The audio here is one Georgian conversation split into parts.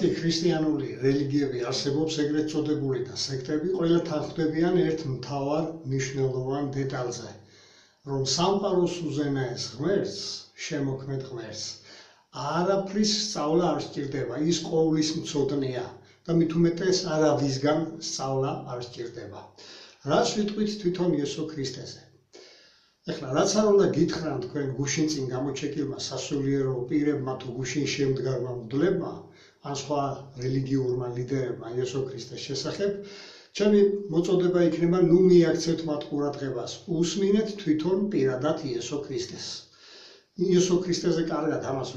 კი ქრისტიანული რელიგიები არსებობს, ეგრეთ წოდებული და სექტები, ყველა თანხმდებიან ერთ მთავარ მნიშვნელოვან დეტალზე, რომ სამყაროს უზენაეს ღმერთს, შემოქმედ ღმერთს, არაფრის სწავლა არ სჭირდება, ის ყოვლის მცოდნეა და მით უმეტეს არავისგან სწავლა არ სჭირდება. რას ვიტყვით თვითონ იესო ქრისტეზე? ეხლა რაც არ უნდა გითხრან თქვენ გუშინ წინ გამოჩეკილმა სასულიერო პირებმა თუ გუშინ შემდგარმა მღვდლებმა, ან სხვა რელიგიურმა ლიდერებმა იესო ქრისტეს შესახებ, ჩემი მოწოდება იქნება, ნუ მიაქცევთ მათ ყურადღებას, უსმინეთ თვითონ პირადად იესო ქრისტეს. იესო ქრისტეზე კარგად ამას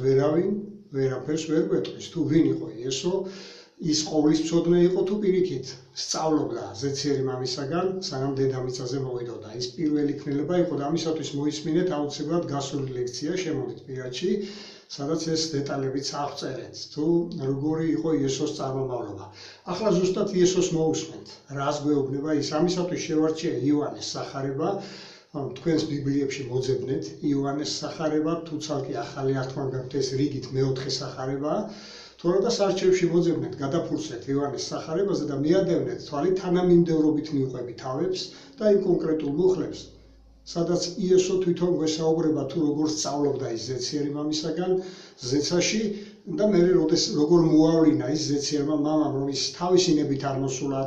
ვერაფერს ვერ გვეტყვის, თუ ვინ იყო იესო, ის ყოვლისმცოდნე იყო თუ პირიქით სწავლობდა ზეციერი მამისაგან, სანამ დედამიწაზე მოვიდოდა. ის პირველი ქმნილება იყო და ამისათვის მოისმინეთ აუცილებლად გასული ლექცია, შემოდით პირადში, სადაც ეს დეტალებიც აღწერეთ, თუ როგორი იყო იესოს წარმომავლობა. ახლა ზუსტად იესოს მოусმენთ, რას გვეუბნება ის. ამისათვის შევარჩიე იოანეს სახარება, თქვენს ბიბლიებში მოძებნეთ იოანეს სახარება, თუ ცალკე ახალი ართმან გაქვთ ეს რიგით მეოთხე სახარება. თორემ სარჩევში მოძებნეთ, გადაფურცეთ იოანეს სახარებაზე და მიადევნეთ თვალი თანამიმდევრობით მივყვებით თავებს და იმ კონკრეტულ მუხლებს, სადაც იესო თვითონ გვესაუბრება თუ როგორ სწავლობდა ის ზეციერი მამისაგან ზეცაში და მე როგორ მოავლინა ის ზეციერმა მამამ, რომ ის თავისინებით არ მოსულა,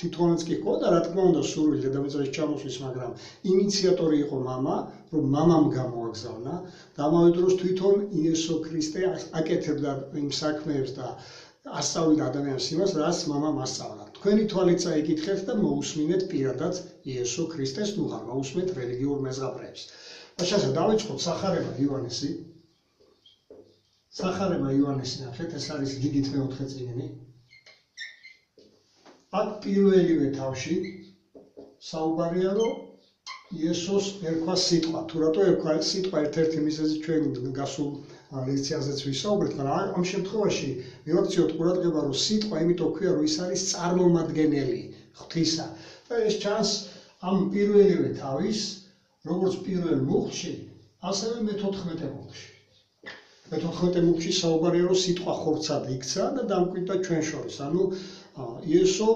თვითონაც კი ჰქონდა რა თქმა უნდა სურვილი დედამიწაზე ჩამოსვლის, მაგრამ ინიციატორი იყო მამა, რომ მამამ გამოაგზავნა და ამავე დროს თვითონ იესო ქრისტე აკეთებდა იმ საქმეებს და ასწავლიდა ადამიანს იმას, რაც მამამ ასწავლა. თქვენი თვალით წაიკითხეთ და მოусმინეთ პირადად იესო ქრისტეს, ნუ ხარ მოусმენთ რელიგიურ მეზღაბრეებს. ასე დავიწყოთ სახარება იოანესი. სახარება იოანესი ნახეთ, ეს არის რიგით მეოთხე წიგნი. აქ პირველივე თავში საუბარია, რომ იესოს ერქვა სიტყვა. თუ რატო ერქვა სიტყვა, ერთ-ერთი მიზეზი ჩვენ გასულ ლექციაზეც ვისაუბრეთ, მაგრამ ამ შემთხვევაში მივაქციოთ ყურადღება, რომ სიტყვა იმიტომ ქვია, რომ ის არის წარმომადგენელი ღვთისა. და ეს ჩანს ამ პირველივე თავის, როგორც პირველ მუხლში, ასევე მე-14 მუხლში. მე-14 მუხლში საუბარია, რომ სიტყვა ხორცად იქცა და დამკვიდრდა ჩვენ შორის. ანუ იესო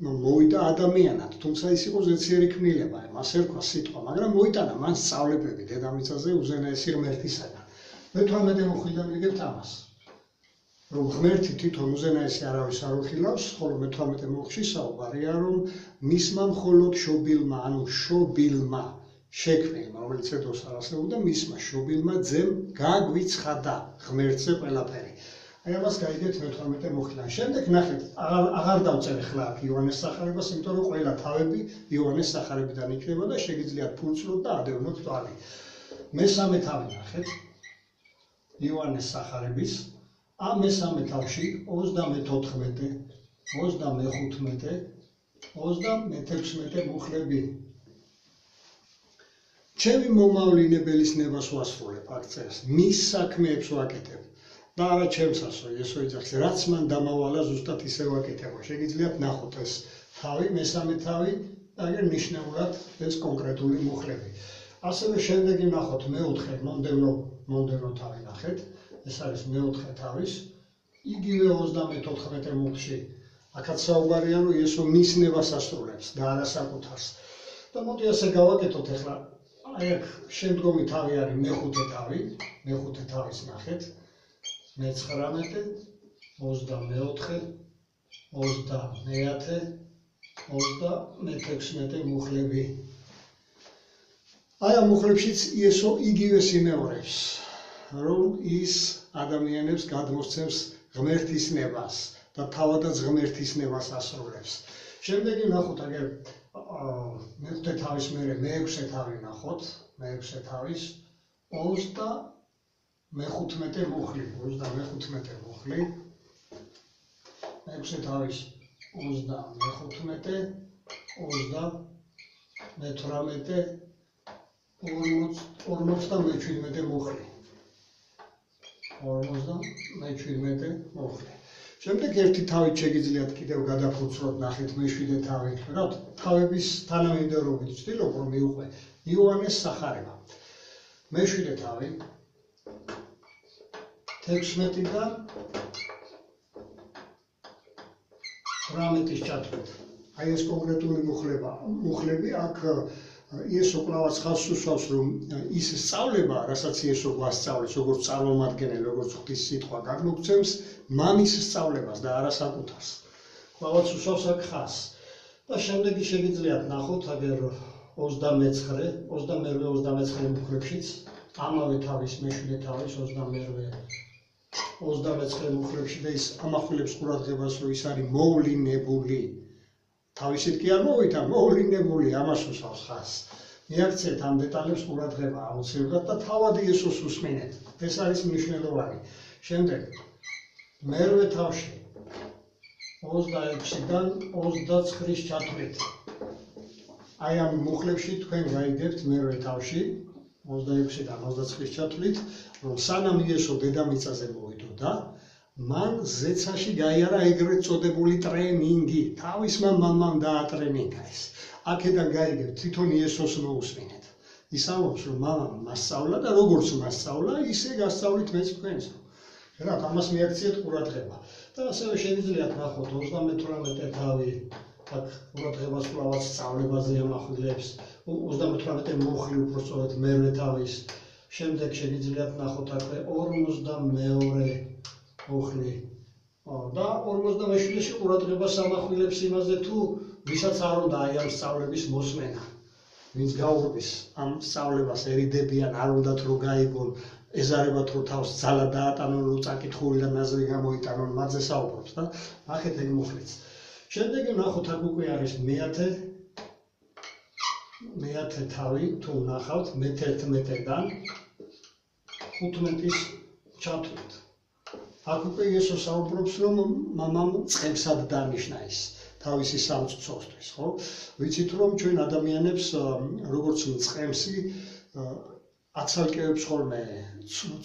მოვიდა ადამიანად, თუმცა ის იყო ზეციერი ქმნილება, მას ერქვა სიტყვა, მაგრამ მოიტანა მან სწავლებები დედამიწაზე უზენაესი ღმერთისაგან. მე-18 მუხლიდან ვიგებთ ამას, რომ ღმერთი თვითონ უზენაესი არავის არ უხილავს, ხოლო მე-18 მუხლში საუბარია, რომ მისმა მხოლოდ შობილმა, ანუ შობილმა შექმნილმა, რომელიც ედოს არ არსებობდა, მისმა შობილმა ძემ გაგვიცხადა ღმერთზე ყველაფერი. აი ამას გაიგეთ მე-18 მუხლიდან. შემდეგ ნახეთ, აღარ დავწერე ხლა აქ იოანეს სახარებას, იმიტომ რომ ყველა თავები იოანეს სახარებიდან იქნება და შეგიძლიათ ფულწლოთ და ადევნოთ თვალი. მესამე თავი ნახეთ იოანეს სახარების, ამ მესამე თავში 34, 35, 36 მუხლები. ჩემი მომავლინებელის ნებას ვასრულებ აქ წერს, მის საქმეებს ვაკეთებ. და არა ჩემსასო, იესო იძახს, რაც მან დამავალა ზუსტად ისე ვაკეთებო. შეგიძლიათ ნახოთ ეს თავი, მესამე თავი და აგერ ნიშნულად ეს კონკრეტული მუხლები. ასევე შემდეგი ნახოთ მეოთხე მომდევნო თავი ნახეთ, ეს არის მეოთხე თავის, იგივე 34 მუხლში. აქაც საუბარია, რომ იესო მის ნებას ასრულებს და არა საკუთარს. და მოდი ასე გავაკეთოთ ახლა, აი აქ შემდგომი თავი არის მეხუთე თავის ნახეთ. მე-19, 24, 29, 36 მუხლები. აი ამ მუხლებშიც იესო იგივე სიმეორებს, რომ ის ადამიანებს გადმოსცემს ღმერთის ნებას და თავადაც ღმერთის ნებას ასრულებს. შემდეგი ნახოთ, აგერ მე-5 თავის მერე მე-6 თავი ნახოთ, მე-6 თავის 25 მუხლი, მე-6 თავის 35, 47 მუხლი. 47 მუხლი. შემდეგ ერთი თავით შეგიძლიათ კიდევ გადაფუცროთ, ნახეთ მე-7 თავი. თავების თანამიმდევრობით ვცდილობ, რომ მივყვე იოანეს სახარება. მე-7 თავი 16-დან 18-ის ჩათვლით. Აი ეს კონკრეტული მუხლები აქ იესო კვლავაც ხაზს უსვამს, რომ ის სწავლება, რასაც იესო გვასწავლეს, როგორც წარმომადგენელი, როგორც ღვთის სიტყვა გაგმოგცემს, მამის სწავლებას და არა საკუთარს. კვლავაც უსვამს აქ ხაზს. და შემდეგი შეგიძლიათ ნახოთ, აგერ 22-23 მუხლებშიც, ამავე თავის მეშვიდე თავის 22-23 მუხლებში და ის ამახვილებს ყურადღებას, რომ ის არის მოვლინებული. თავისით კი არ მოვიდა, მოვლინებული, ამას უსვამს ხაზს. მიაქციეთ ამ დეტალებს ყურადღება აუცილებლად და თავად იესოს უსმინეთ. ეს არის მნიშვნელოვანი. შემდეგ მერვე თავში 26-დან 29-ის ჩათვლით. აი ამ მუხლებში თქვენ გაიგებთ მერვე თავში 26-დან 29-ის ჩათვლით, რომ სანამ იესო დედამიწაზე მოვიდოდა, მან ზეცაში გაიარა ეგრეთ წოდებული ტრენინგი. თავისმა მამამ დაატრენინგა ეს. აქედან გაიგებთ, თვითონ იესოს მოусმინეთ. ის ამბობს, რომ მამამ მასწავლა და როგორც მასწავლა, ისე გასწავლით მეც თქვენს. რა, ამას მიაქციეთ ყურადღება. და ასევე შეგიძლიათ ნახოთ 38 თავი, აქ ყურადღებას კვლავაც სწავლებაზე ამახვილებს. 38 მუხლი უпростоრად მერვე თავის. შემდეგ შეგიძლიათ ნახოთ აქვე 42 მუხლი. და 47-ში ყურადღებას ამახვილებს იმაზე, თუ ვისაც არ უნდა აი ამ სწავლების მოსმენა. ვინც გაურბის ამ სწავლებას ერიდებიან, არ უნდათ რომ გაიგონ, ეზარებათ რომ თავს ძალა დაატანონ, რომ წაკითხული და ნაზრი გამოიტანონ, მათზე საუბრობს და ნახეთ ეგ მუხლიც. შემდეგი ნახოთ აქ უკვე არის მეათე თავი, თუ ნახავთ მე-11-დან 15-ის ჩათვლით. აქ უკვე იესო საუბრობს, რომ მამამ წყებსად დანიშნა ის თავისი სამწყსოსთვის, ხო? ვიცით რომ ჩვენ ადამიანებს როგორც მწყემსი აცალკევებს ხოლმე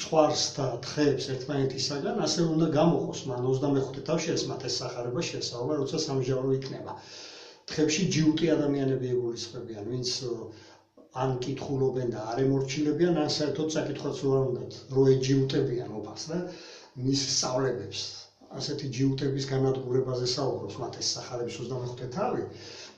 ცხვარს და თხეებს ერთმანეთისაგან, ასე უნდა გამოყოს მან 25 თავში ეს მათ ეს სახარება შეესაბამება, როცა სამჟავრო იქნება. თხებში ჯიუტი ადამიანები ეგულისხმებიან, ვინც ან კითხულობენ და არ ემორჩილებიან, ან საერთოდ საკითხვაც რო არ უნდათ, რო ეჯიუტებიან ოფას და მის სწავლებებს. ასეთი ჯიუტების განადგურებაზე საუბრობს მათ ეს სახარების 25 თავი,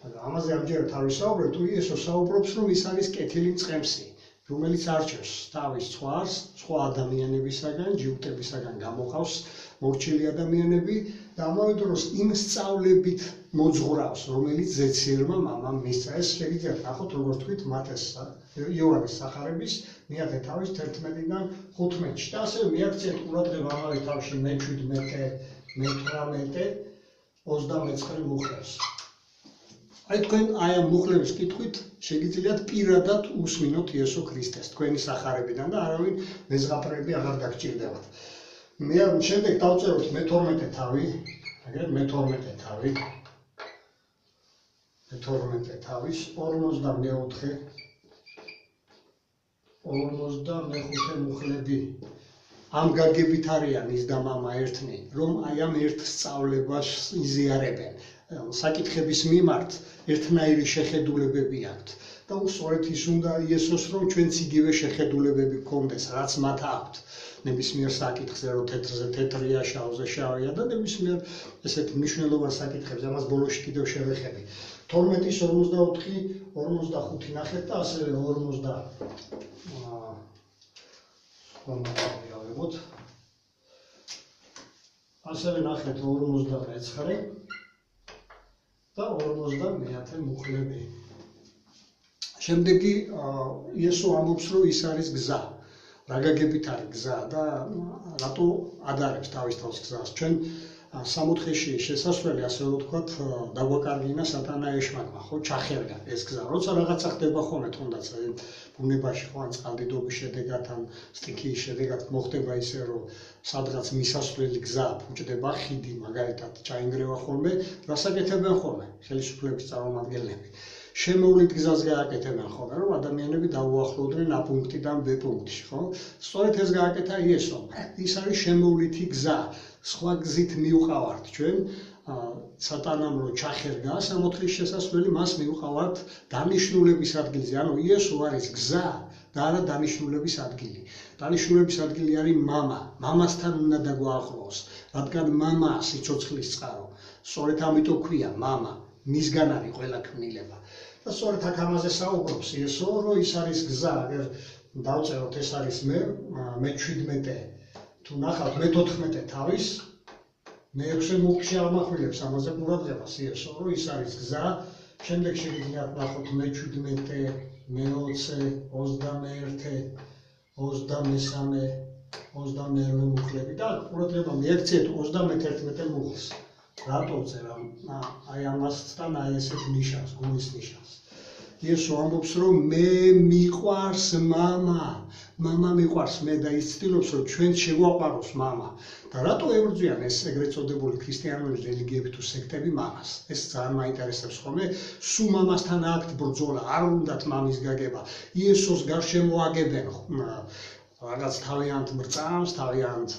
მაგრამ ამაზე ამჯერად არ ვისაუბრებ, თუ იესო საუბრობს, რომ ის არის კეთილი მწყემსი, რომელიც არჩევს თავის ცხვარს სხვა ადამიანებისაგან, ჯიუტებისაგან გამოყავს მორჩილი ადამიანები და ამავე დროს იმ სწავლებით მოძღვრავს, რომელიც ზეციერმა მამამ მისცა. ეს შეგიძლიათ ნახოთ, როგორც თქვით, მათეს იოანეს სახარების მეათე თავის 11-დან 15-ში და ასევე მიაქციეთ ყურადღება ამავე თავში მე-17, მე-18, 29 მუხლებს. აი თქვენ აი ამ მუხლების კითხვით შეგიძლიათ პირადად უსმინოთ იესო ქრისტეს თქვენი სახარებიდან და არავინ მეზღაპრეები აღარ გაგჭირდებათ. მე შემდეგ დავწეროთ მე-12 თავი, აგერ მე-12 თავი, მე-12 თავის 44 მუხლები. ამ გაგებით არიან ის და მამა ერთნი, რომ აი ამ ერთ სწავლებას იზიარებენ. საკითხების მიმართ ერთნაირი შეხედულებები აქვთ და უსწორეთ ის უნდა იესოს, რომ ჩვენც იგივე შეხედულებები გქონდეს, რაც მათ აქვთ. ნებისმიერ საკითხზე, რომ თეთრზე თეთრია, შავზე შავია და ნებისმიერ ესეთ მნიშვნელოვან საკითხებზე, ამას ბოლოში კიდევ შევეხები. 12-ის 44, 45 ნახეთ და ასევე 40 ასევე ნახეთ 49 და 50 მუხლები. შემდეგი იესო ამბობს, რომ ის არის გზა. რა გაგებით არის გზა და რატო ადარებს თავის თავს გზას. ჩვენ 64-ში შესასვლელი, ასე რომ ვთქვათ, დაგვაკარგინა სატანა ეშმაკმა, ხო, ჩახერგა ეს გზა. როცა რაღაცა ხდება ხოლმე თუნდაც ბუნებაში, ხო, ან წყალდიდობის შედეგად, ან სტიქიის შედეგად მოხდება ისე, რომ სადღაც მისასვლელი გზა ფუჭდება, ხიდი მაგალითად ჩაინგრევა ხოლმე, რას აკეთებენ ხოლმე ხელისუფლების წარმომადგენლები. შემოვლით გზას გააკეთებენ ხოლმე, რომ ადამიანები დაუახლოვდნენ A პუნქტიდან B პუნქტში, ხო? სწორედ ეს გააკეთა იესომ. ის არის შემოვლითი გზა. სხვა გზით მივყავართ ჩვენ, სატანამ რო ჩახერგა 60-ის შესასვლელი, მას მივყავართ დანიშნულების ადგილზე. ანუ იესო არის გზა და არა დანიშნულების ადგილი. დანიშნულების ადგილი არის მამა. მამასთან უნდა დაგვაახლოს, რადგან მამაა სიცოცხლის წყარო. სწორედ ამიტომ ქვია მამა, მისგან არის ყველა ქმნილება. და სწორედ აქ ამაზე საუბრობს იესო, რომ ის არის გზა, აგერ დავწეროთ, ეს არის მე-17, თუ ნახავთ მე-14 თავის, მე-6 მუხლში ამახვილებს ამაზე ყურადღებას იესო, რომ ის არის გზა, შემდეგ შეგიძლიათ ნახოთ მე-17, მე-20, 21, 23, 22 მუხლები და ყურადღება მიექცეთ 31 მუხლს. რატო წერ აი ამასთან აი ესეთ ნიშანს, გულის ნიშანს. იესო ამბობს, რომ მე მიყვარს მამა მიყვარს მე და ის ცდილობს, რომ ჩვენ შეგვაყვაროს მამა. და რატო ებრძვიან ეს ეგრეთ წოდებული ქრისტიანული რელიგიები თუ სექტები მამას? ეს ძალიან მაინტერესებს ხოლმე. სულ მამასთან აქვთ ბრძოლა, არ უნდათ მამის გაგება. იესოს გარშემო აგებენ რაღაც თავიანთ მრწამს, თავიანთ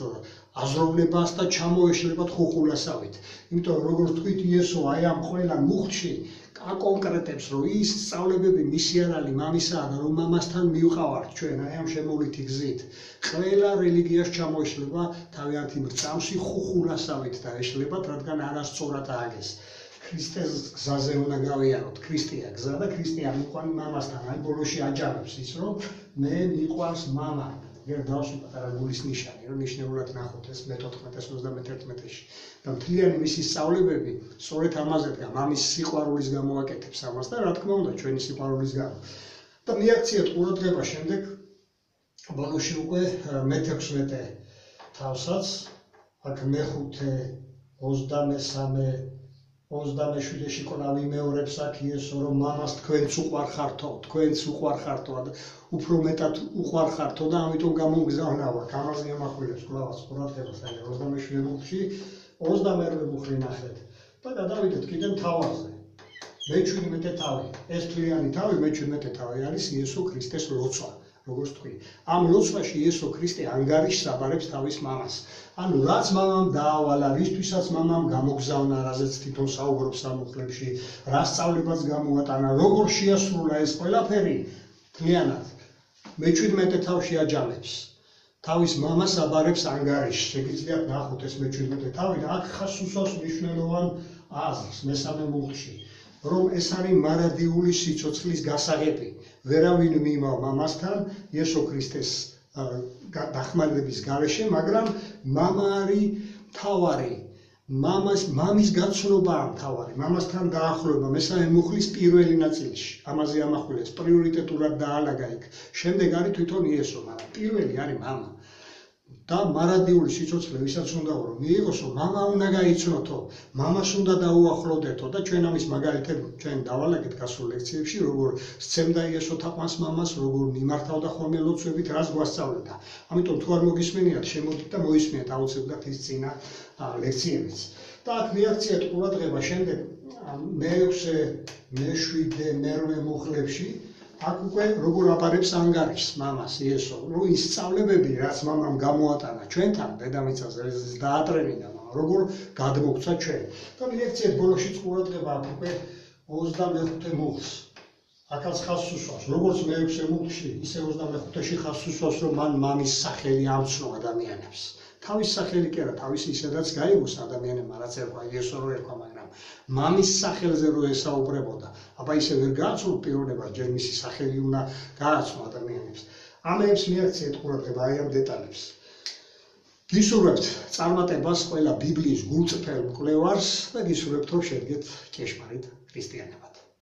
აზროვნებას და ჩამოეშლებათ ხუხულასავით. იმიტომ როგორც თქვით, იესო აი ამ ყველა მუხლში აკონკრეტებს, რომ ის სწავლებები მისი არ არის მამისაა და რომ მამასთან მივყავართ ჩვენ აი ამ შემოვლითი გზით. ყველა რელიგიას ჩამოეშლება თავიანთი მრწამსი ხუხულასავით და ეშლებათ, რადგან არასწორად ააგეს. ქრისტეს გზაზე უნდა გავიაროთ, ქრისტეა გზა და ქრისტე არ მიყვარს მამასთან. აი ბოლოში აჯამებს ის, რომ მე მიყვარს მამა. ეგ დავსვი პატარა გულის ნიშანი, რომ ნიშნებულად ნახოთ ეს მე-14-ს 31-ში. და მთლიანი მისი სწავლებები სწორედ ამაზე დგა, მამის სიყვარულის გამო აკეთებს ამას და რა თქმა უნდა ჩვენი სიყვარულის გამო. და მიაქციეთ ყურადღება შემდეგ ბოლოში უკვე მე-16 თავსაც, აქ მე-5, 23, 27-ში კვლავ იმეორებს აქ იესო, რომ მამას თქვენც უყვარხართო და უფრო მეტად უყვარხართო და ამიტომ გამომგზავნავართ. ამაზე ამახვილებს კვლავაც ყურადღებას აი 27 მუხლში, 22 მუხლი ნახეთ და გადავიდეთ კიდევ თავაზე. მე-17 თავი. ეს თლიანი თავი, მე-17 თავი არის იესო ქრისტეს ლოცვა. როგორც თქვი, ამ ლოცვაში იესო ქრისტე ანგარიშს აბარებს თავის მამას. ანუ რაც მამამ დაავალა, რისთვისაც მამამ გამოგზავნა, რაზეც თვითონ საუბრობს ამ მუხლებში, რა სწავლებაც გამოატანა, როგორ შეასრულა ეს ყველაფერი თლიანად. მე-17 თავში აჯამებს. თავის მამას აბარებს ანგარიშს. შეგიძლიათ ნახოთ ეს მე-17 თავი და აქ ხას უსვავს მნიშვნელოვან აზრს მე-3 მუხლში, რომ ეს არის მარადიული სიცოცხლის გასაღები. ვერავინ მიიმავ მამასთან იესო ქრისტეს დახმარების გარეშე, მაგრამ მამა არის მთავარი. მამის გაცნობაა მთავარი, მამასთან დაახლოება მე-3 მუხლის პირველი ნაწილში. ამაზე ამახვილებს, პრიორიტეტულად დაალაგა იქ. შემდეგ არის თვითონ იესო, მაგრამ პირველი არის მამა. და მარადიული სიცოცხლე ვისაც უნდა რომ მიიღოსო, მამა უნდა გაიცნოთო, მამას უნდა დაუახლოვდეთო და ჩვენ ამის მაგალითები ჩვენ დავალაგეთ გასულ ლექციებში, როგორ სცემდა იესო თაყვანს მამას, როგორ მიმართავდა ხოლმე ლოცვებით, რას გვასწავლდა. ამიტომ თუ არ მოგისმენიათ, შემოდით და მოისმენთ აუცილებლად ის წინა ლექციებიც. და აქ მიაქციეთ ყურადღება შემდეგ მე-6, მე-7, მე-8 მუხლებში. აქ უკვე როგორ აბარებს ანგარიშს მამას იესო, რომ ის სწავლებები, რაც მამამ გამოატანა ჩვენთან, დედამიწაზე დაატრენინა მამა, როგორ გადმოგცა ჩვენ. და მიექციეთ ბოლოშიც ყურადღება აქ უკვე 25 მუხლს. აქაც ხაზს უსვავს, როგორც მე-6 მუხლში, ისე 25-ში ხაზს უსვავს, რომ მან მამის სახელი ამცნო ადამიანებს. თავის სახელი კი არა, თავის ისედაც გაიგოს ადამიანებმა, რაც ერქვა იესო რო ერქვა, მაგრამ მამის სახელზე რო ესაუბრებოდა, აბა ისე ვერ გააცნო პიროვნებას, ჯერ მისი სახელი უნდა გააცნო ადამიანებს. ამებს მიაქციეთ ყურადღება აი ამ დეტალებს. გისურვებთ წარმატებას ყველა ბიბლიის გულწრფელ მკვლევარს და გისურვებთ რომ შედგეთ ჭეშმარიტ ქრისტიანებად.